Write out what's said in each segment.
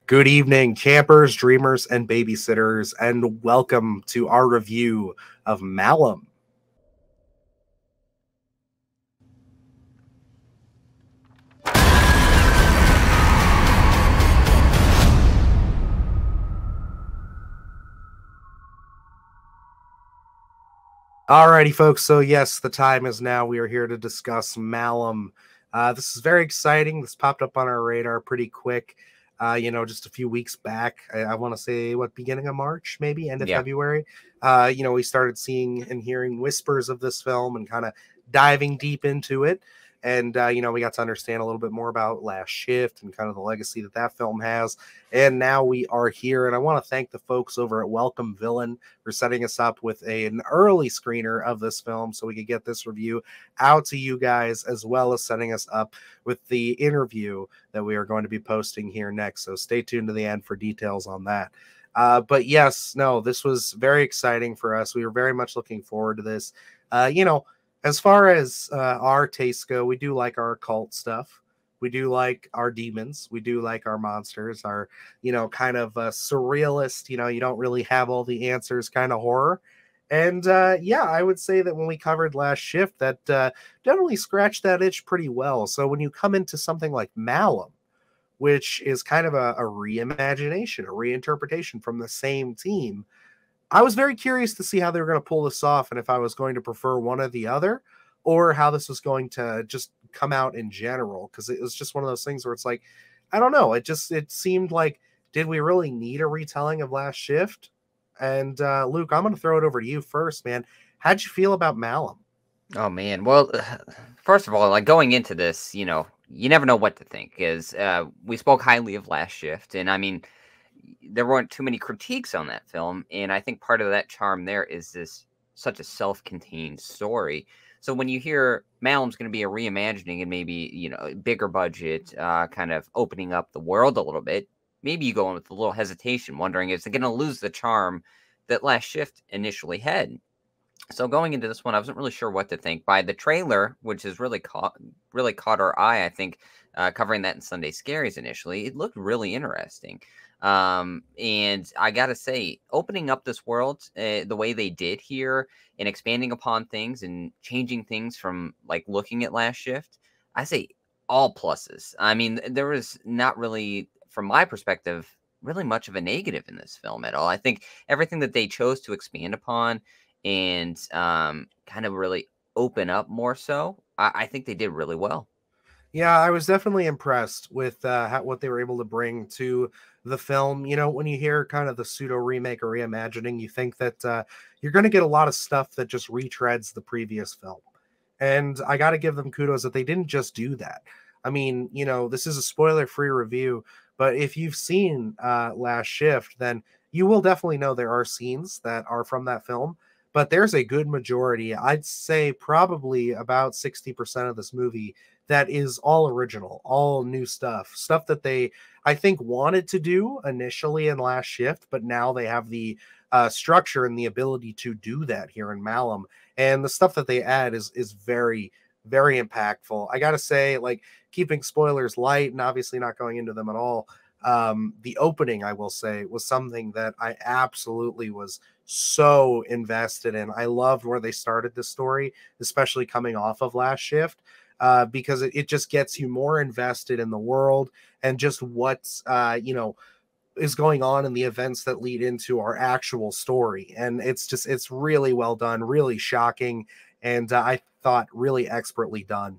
Good evening, campers, dreamers, and babysitters, and welcome to our review of Malum. Alrighty, folks. So yes, the time is now. We are here to discuss Malum. This is very exciting. This popped up on our radar pretty quick. Just a few weeks back. I want to say beginning of March, maybe end of Yeah. February. We started seeing and hearing whispers of this film and kind of diving deep into it. And we got to understand a little bit more about Last Shift and kind of the legacy that film has. And now we are here. And I want to thank the folks over at Welcome Villain for setting us up with an early screener of this film so we could get this review out to you guys, as well as setting us up with the interview that we are going to be posting here next. So stay tuned to the end for details on that. But yes, no, this was very exciting for us. We were very much looking forward to this. As far as our tastes go, we do like our occult stuff. We do like our demons. We do like our monsters, our, kind of surrealist, you don't really have all the answers kind of horror. And I would say that when we covered Last Shift, that definitely scratched that itch pretty well. So when you come into something like Malum, which is kind of a reimagination, a reinterpretation from the same team, I was very curious to see how they were going to pull this off and if I was going to prefer one or the other or how this was going to just come out in general. Because it was just one of those things where it's like, I don't know. It seemed like, did we really need a retelling of Last Shift? And Luke, I'm going to throw it over to you first, man. How'd you feel about Malum? Oh man. Well, first of all, like going into this, you never know what to think. Because we spoke highly of Last Shift, and I mean, there weren't too many critiques on that film, and I think part of that charm there is this such a self-contained story. So when you hear Malum's going to be a reimagining and maybe bigger budget, kind of opening up the world a little bit, maybe you go in with a little hesitation, wondering is it going to lose the charm that Last Shift initially had. So going into this one, I wasn't really sure what to think. By the trailer, which has really caught our eye, I think, covering that in Sunday Scaries initially, it looked really interesting. And I gotta say, opening up this world the way they did here and expanding upon things and changing things from like looking at Last Shift, I say all pluses. I mean, there was not really, from my perspective, really much of a negative in this film at all. I think everything that they chose to expand upon and kind of really open up more so, I think they did really well. Yeah, I was definitely impressed with what they were able to bring to the film. When you hear kind of the pseudo remake or reimagining, you think that you're going to get a lot of stuff that just retreads the previous film. And I got to give them kudos that they didn't just do that. I mean, this is a spoiler-free review, but if you've seen Last Shift, then you will definitely know there are scenes that are from that film. But there's a good majority, I'd say probably about 60% of this movie that is all original, all new stuff that they, I think, wanted to do initially in Last Shift, but now they have the structure and the ability to do that here in Malum. And the stuff that they add is very, very impactful. I gotta say, like, keeping spoilers light and obviously not going into them at all. The opening, I will say, was something that I absolutely was so invested in. I loved where they started the story, especially coming off of Last Shift. Because it just gets you more invested in the world and just what's is going on in the events that lead into our actual story. And it's really well done, really shocking, and I thought really expertly done.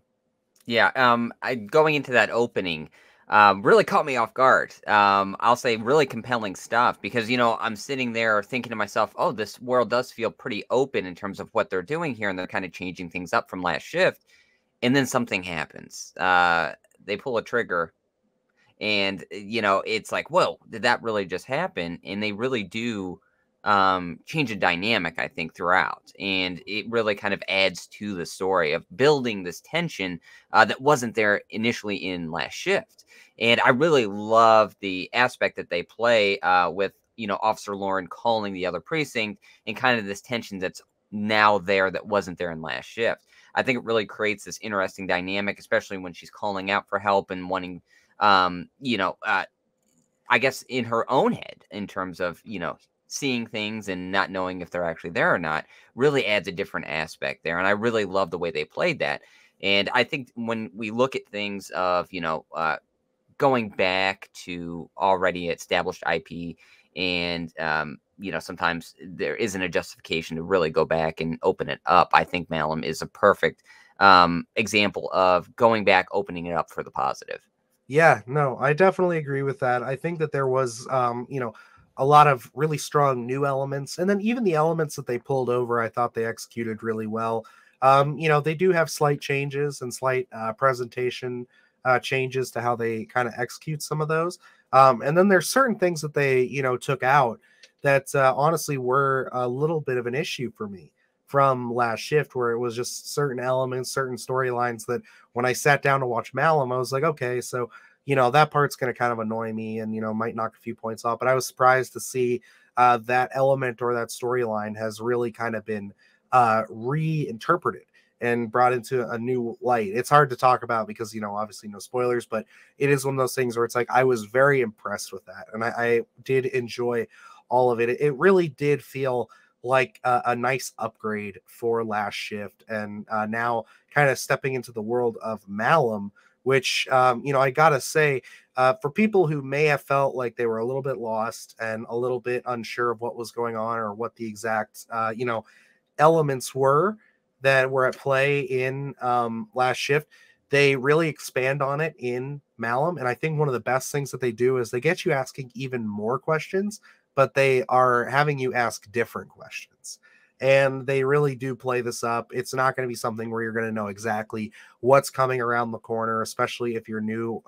Yeah, going into that opening, really caught me off guard. I'll say really compelling stuff because, I'm sitting there thinking to myself, oh, this world does feel pretty open in terms of what they're doing here, and they're kind of changing things up from Last Shift. And then something happens. They pull a trigger, and it's like, whoa, did that really just happen? And they really do change a dynamic, I think, throughout, and it really kind of adds to the story of building this tension that wasn't there initially in Last Shift. And I really love the aspect that they play with Officer Lauren calling the other precinct and kind of this tension that's now there that wasn't there in Last Shift. I think it really creates this interesting dynamic, especially when she's calling out for help and wanting, I guess, in her own head in terms of, seeing things and not knowing if they're actually there or not really adds a different aspect there. And I really love the way they played that. And I think when we look at things of, going back to already established IP and, sometimes there isn't a justification to really go back and open it up. I think Malum is a perfect example of going back, opening it up for the positive. Yeah, no, I definitely agree with that. I think that there was, a lot of really strong new elements, and then even the elements that they pulled over, I thought they executed really well. They do have slight changes and slight presentation changes to how they kind of execute some of those. And then there's certain things that they, took out that honestly were a little bit of an issue for me from last shift, where it was just certain elements, certain storylines that when I sat down to watch Malum, I was like, okay, so that part's going to kind of annoy me and might knock a few points off. But I was surprised to see that element or that storyline has really kind of been reinterpreted and brought into a new light. It's hard to talk about because obviously no spoilers, but it is one of those things where it's like I was very impressed with that, and I did enjoy all of it. It really did feel like a nice upgrade for last shift, and now kind of stepping into the world of Malum, which I gotta say, for people who may have felt like they were a little bit lost and a little bit unsure of what was going on or what the exact elements were that were at play in last shift, they really expand on it in Malum. And I think one of the best things that they do is they get you asking even more questions, but they are having you ask different questions. And they really do play this up. It's not going to be something where you're going to know exactly what's coming around the corner, especially if you're new,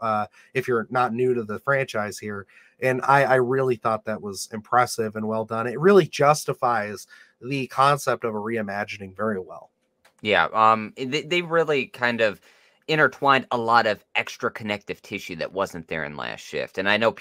if you're not new to the franchise here. And I really thought that was impressive and well done. It really justifies the concept of a reimagining very well. Yeah, they really kind of intertwined a lot of extra connective tissue that wasn't there in Last Shift. And I know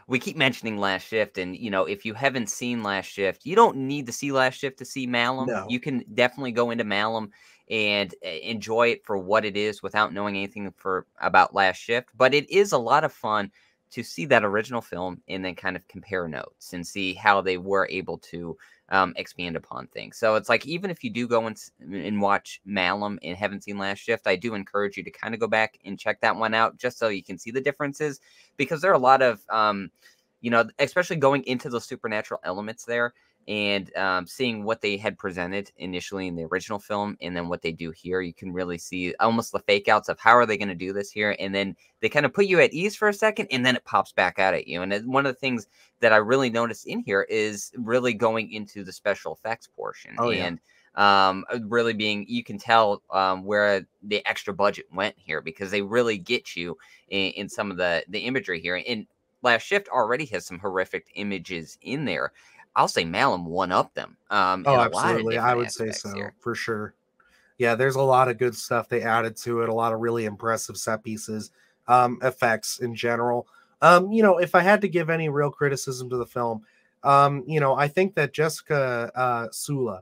we keep mentioning Last Shift, and if you haven't seen Last Shift, you don't need to see Last Shift to see Malum. No. You can definitely go into Malum and enjoy it for what it is without knowing anything about Last Shift. But it is a lot of fun to see that original film and then kind of compare notes and see how they were able to expand upon things. So it's like, even if you do go and watch Malum and haven't seen Last Shift, I do encourage you to kind of go back and check that one out just so you can see the differences, because there are a lot of, especially going into those supernatural elements there and seeing what they had presented initially in the original film and then what they do here. You can really see almost the fake outs of how are they going to do this here. And then they kind of put you at ease for a second and then it pops back out at you. And one of the things that I really noticed in here is really going into the special effects portion. Oh, yeah. And really you can tell where the extra budget went here, because they really get you in some of the imagery here. And Last Shift already has some horrific images in there. I'll say Malum one up them Oh, in a lot of absolutely. I different would say aspects so here. for sure. Yeah, there's a lot of good stuff they added to it, a lot of really impressive set pieces, effects in general. If I had to give any real criticism to the film, I think that Jessica Sula,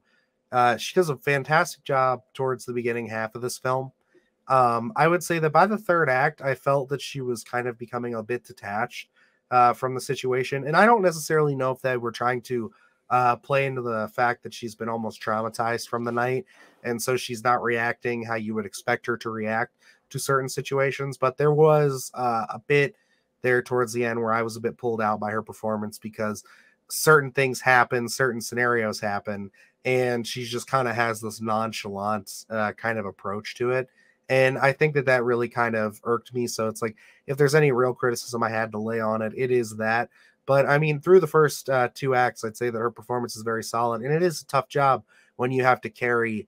she does a fantastic job towards the beginning half of this film. I would say that by the third act, I felt that she was kind of becoming a bit detached from the situation. And I don't necessarily know if they were trying to play into the fact that she's been almost traumatized from the night. And so she's not reacting how you would expect her to react to certain situations. But there was a bit there towards the end where I was a bit pulled out by her performance, because certain things happen, certain scenarios happen, and she just kind of has this nonchalant kind of approach to it. And I think that that really kind of irked me. So it's like, if there's any real criticism I had to lay on it, it is that. But I mean, through the first two acts, I'd say that her performance is very solid, and it is a tough job when you have to carry,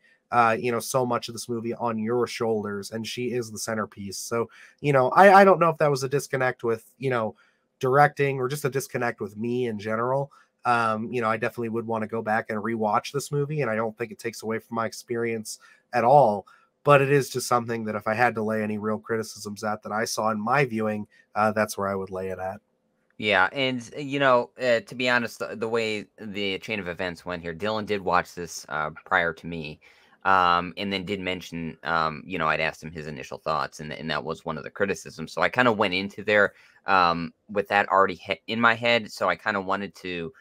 so much of this movie on your shoulders, and she is the centerpiece. So, I don't know if that was a disconnect with, directing, or just a disconnect with me in general. I definitely would want to go back and rewatch this movie, and I don't think it takes away from my experience at all. But it is just something that if I had to lay any real criticisms at that I saw in my viewing, that's where I would lay it at. Yeah, and to be honest, the way the chain of events went here, Dylan did watch this prior to me. And then did mention, I'd asked him his initial thoughts, and that was one of the criticisms. So I kind of went into there with that already in my head. So I kind of wanted to,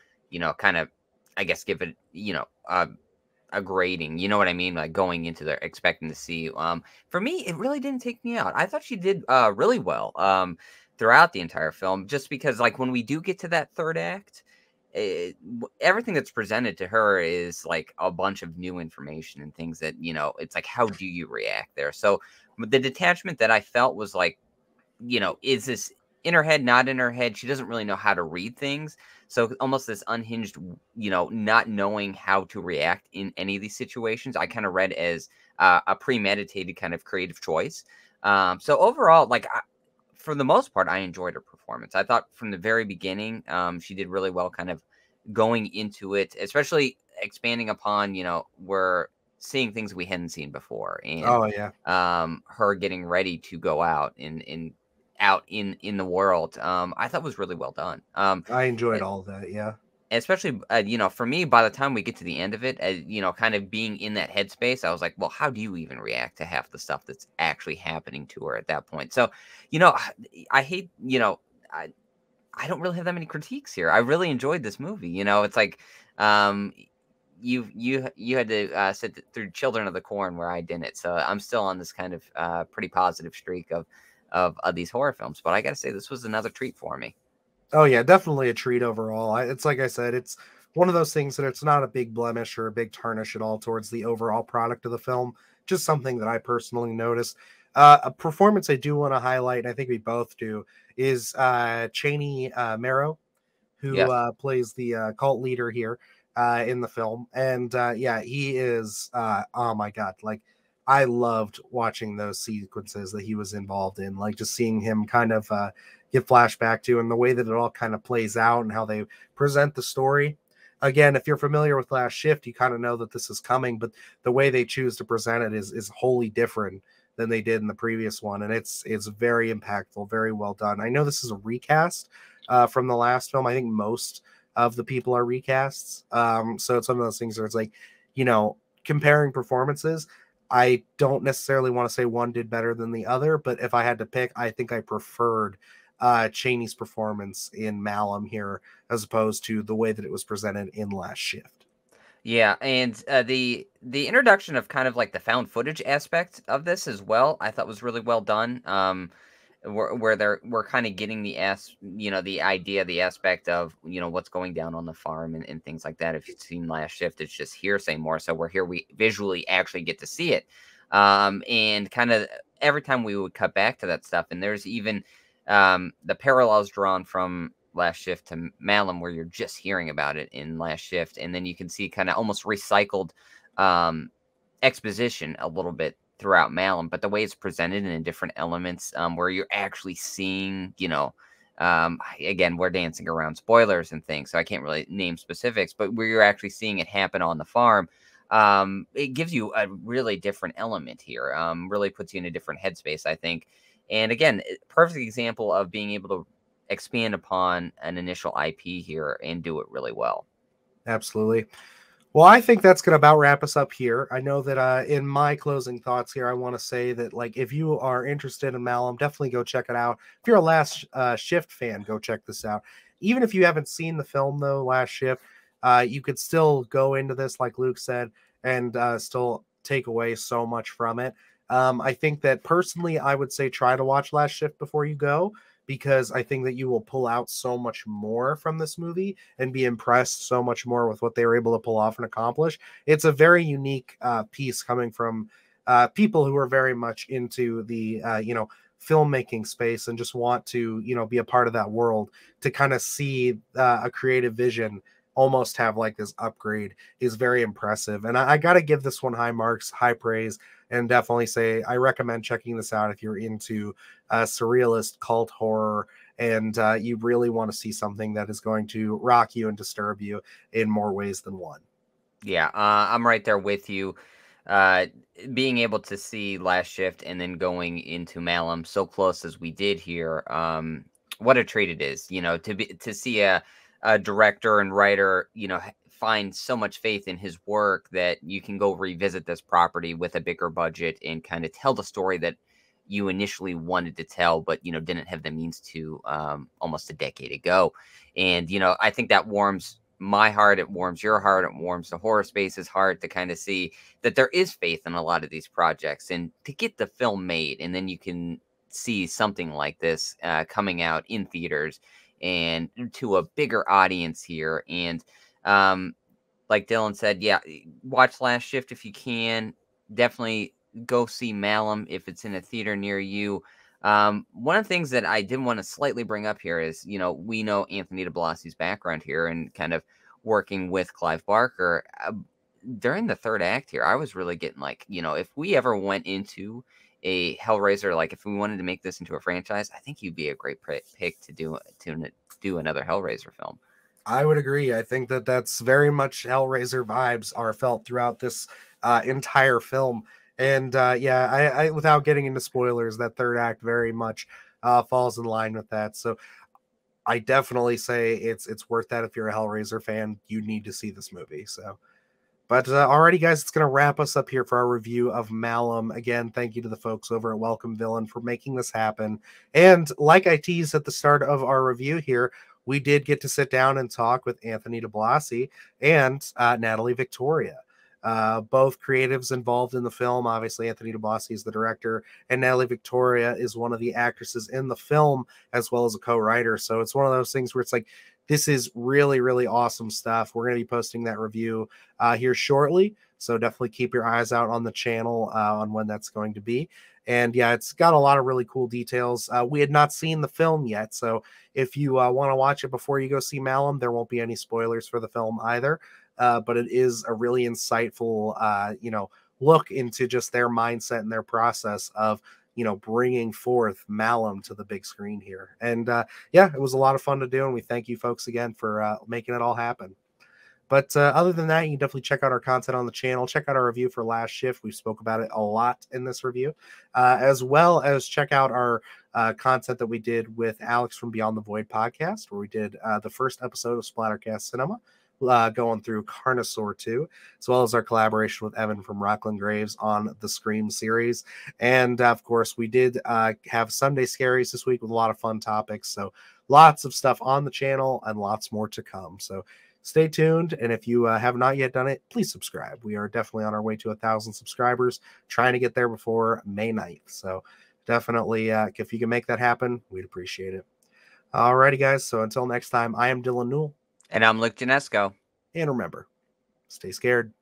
kind of, I guess, give it, a grading. You know what I mean? Like going into there expecting to see. For me, it really didn't take me out. I thought she did really well throughout the entire film, just because like when we do get to that third act, everything that's presented to her is like a bunch of new information and things that it's like, how do you react there? So the detachment that I felt was like, is this in her head, not in her head? She doesn't really know how to read things. So almost this unhinged, not knowing how to react in any of these situations, I kind of read as a premeditated kind of creative choice. So overall, like for the most part, I enjoyed her performance. I thought from the very beginning, she did really well, kind of going into it, especially expanding upon, we're seeing things we hadn't seen before, and Oh yeah, her getting ready to go out out in the world. I thought was really well done. I enjoyed E- all of that. Yeah. Especially, for me, by the time we get to the end of it, kind of being in that headspace, I was like, well, how do you even react to half the stuff that's actually happening to her at that point? So, you know, I hate, I, I don't really have that many critiques here. I really enjoyed this movie. It's like, um, you had to sit through Children of the Corn where I didn't. So I'm still on this kind of pretty positive streak of these horror films. But I got to say, this was another treat for me. Oh yeah, definitely a treat overall. It's like I said, it's one of those things that it's not a big blemish or a big tarnish at all towards the overall product of the film. Just something that I personally noticed. A performance I do want to highlight, and I think we both do, is Cheney Marrow, who Yes. plays the cult leader here in the film. And yeah, he is, oh my God, like I loved watching those sequences that he was involved in, like just seeing him kind of get flashback to and the way that it all kind of plays out and how they present the story. Again, if you're familiar with Last Shift, you kind of know that this is coming, but the way they choose to present it is wholly different than they did in the previous one, and it's very impactful, very well done. I know this is a recast, from the last film. I think most of the people are recasts. So it's one of those things where it's like, comparing performances, I don't necessarily want to say one did better than the other, but if I had to pick, I think I preferred Cheney's performance in Malum here as opposed to the way that it was presented in Last Shift. Yeah, and the introduction of kind of like the found footage aspect of this as well, I thought was really well done. Where we're kind of getting the idea, the aspect of what's going down on the farm and things like that. If you've seen Last Shift, it's just hearsay more. So we're here, we visually actually get to see it, and kind of every time we would cut back to that stuff, and there's even the parallels drawn from Last Shift to Malum, where you're just hearing about it in Last Shift, and then you can see kind of almost recycled um, exposition a little bit throughout Malum, but the way it's presented in different elements, where you're actually seeing, again, we're dancing around spoilers and things, so I can't really name specifics, but where you're actually seeing it happen on the farm, it gives you a really different element here. Really puts you in a different headspace, I think. And again, perfect example of being able to expand upon an initial IP here and do it really well. Absolutely. Well, I think that's going to about wrap us up here. I know that in my closing thoughts here, I want to say that like if you are interested in Malum, definitely go check it out. If you're a Last Shift fan, go check this out. Even if you haven't seen the film though, Last Shift, you could still go into this, like Luke said, and still take away so much from it. I think that personally, I would say try to watch Last Shift before you go, because I think that you will pull out so much more from this movie and be impressed so much more with what they were able to pull off and accomplish. It's a very unique piece coming from people who are very much into the filmmaking space and just want to be a part of that world, to kind of see a creative vision almost have like this upgrade is very impressive. And I got to give this one high marks, high praise, and definitely say I recommend checking this out if you're into surrealist cult horror and you really want to see something that is going to rock you and disturb you in more ways than one. Yeah, I'm right there with you. Uh, Being able to see Last Shift and then going into Malum so close as we did here, what a treat it is, to see a director and writer, find so much faith in his work that you can go revisit this property with a bigger budget and kind of tell the story that you initially wanted to tell, but didn't have the means to almost a decade ago. And I think that warms my heart, it warms your heart, it warms the horror space's heart to kind of see that there is faith in a lot of these projects, and to get the film made, and then you can see something like this coming out in theaters and to a bigger audience here. And like Dylan said, yeah, watch Last Shift if you can. Definitely go see Malum if it's in a theater near you. One of the things that I did want to slightly bring up here is, we know Anthony DiBlasi's background here and kind of working with Clive Barker. During the third act here, I was really getting like, if we ever went into a Hellraiser, like if we wanted to make this into a franchise, I think he'd be a great pick to do another Hellraiser film. I would agree. I think that that's very much Hellraiser vibes are felt throughout this entire film. And yeah, I without getting into spoilers, that third act very much falls in line with that. So I definitely say it's worth that. If you're a Hellraiser fan, you need to see this movie. So, but alrighty, guys, it's going to wrap us up here for our review of Malum. Again, thank you to the folks over at Welcome Villain for making this happen. And like I teased at the start of our review here, we did get to sit down and talk with Anthony DiBlasi and Natalie Victoria. Both creatives involved in the film. Obviously, Anthony DiBlasi is the director, and Natalie Victoria is one of the actresses in the film, as well as a co-writer. So it's one of those things where it's like, this is really, really awesome stuff. We're going to be posting that review here shortly. So definitely keep your eyes out on the channel on when that's going to be. And yeah, it's got a lot of really cool details. We had not seen the film yet. So if you want to watch it before you go see Malum, there won't be any spoilers for the film either. But it is a really insightful, look into just their mindset and their process of, bringing forth Malum to the big screen here. And yeah, it was a lot of fun to do. And we thank you folks again for making it all happen. But other than that, you can definitely check out our content on the channel. Check out our review for Last Shift. We spoke about it a lot in this review, as well as check out our content that we did with Alex from Beyond the Void podcast, where we did the first episode of Splattercast Cinema, going through Carnosaur 2, as well as our collaboration with Evan from Rockland Graves on the Scream series. And of course, we did have Sunday Scaries this week with a lot of fun topics. So lots of stuff on the channel and lots more to come. So stay tuned. And if you have not yet done it, please subscribe. We are definitely on our way to 1,000 subscribers, trying to get there before May 9th. So definitely, if you can make that happen, we'd appreciate it. Alrighty, guys. So until next time, I am Dylan Newell. And I'm Luke Janesco. And remember, stay scared.